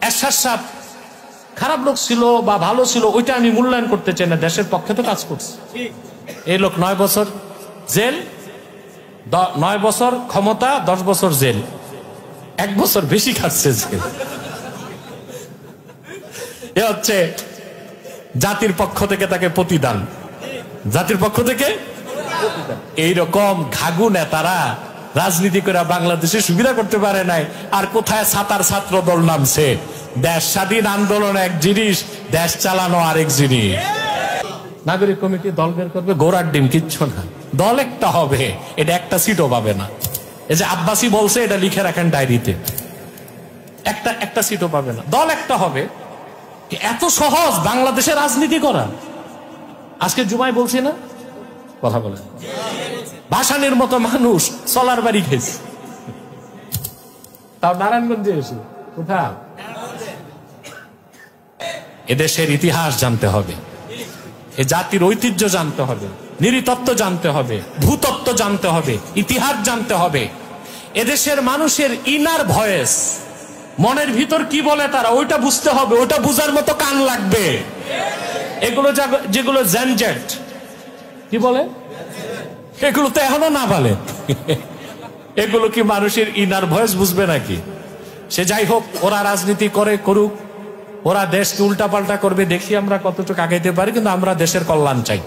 এরশাদ সাহেব খারাপ লোক ছিল বা ভালো ছিল ওইটা আমি মূল্যায়ন করতে চাই না, দেশের পক্ষে তো কাজ করছে। এই লোক 9 বছর জেল, 9 বছর ক্ষমতা, 10 বছর জেল, 1 বছর বেশি খাচ্ছে জেল। এ হচ্ছে জাতির পক্ষ থেকে তাকে প্রতিদান, জাতির পক্ষ থেকে এইরকম ঘাগু নেতারা রাজনীতি করে বাংলাদেশে সুবিধা করতে পারে নাই। আর কোথায় ছাতার ছাত্র দল নামছে। দেশ স্বাধীন আন্দোলন এক জিনিস, দেশ চালানো আরেক জিনিস। নাগরিক কমিটি দল বের করবে, গোড়ার ডিম, কিচ্ছু না। দল একটা হবে, এটা একটা সিটও পাবে না। এই যে আব্বাসী বলছে, এটা লিখে রাখেন ডায়েরিতে, একটা সিটও পাবে না। দল একটা হবে। এত সহজ বাংলাদেশে রাজনীতি করা? আজকে জুমায় বলছি না, কথা বলে ভাসানির মতো মানুষ চলার বাড়ি খেয়েছে, তাও নারায়ণগঞ্জে এসে। কোথাও এদেশের ইতিহাস জানতে হবে, এ জাতির ঐতিহ্য জানতে হবে, নৃতত্ত্ব জানতে হবে, ভূতত্ত্ব জানতে হবে, ইতিহাস জানতে হবে। এদেশের মানুষের ইনার ভয়েস, মনের ভিতর কি বলে তারা, ওইটা বুঝতে হবে। ওইটা বুঝার মতো কান লাগবে। এগুলো যেগুলো জেনজেট কি বলে, এগুলো তো এখনো না বলে। এগুলো কি মানুষের ইনার ভয়েস বুঝবে নাকি? সে যাই হোক, ওরা রাজনীতি করে করুক, ওরা দেশকে উল্টাপাল্টা করবে, দেখি আমরা কতটুকু আগাইতে পারি, কিন্তু আমরা দেশের কল্যাণ চাই।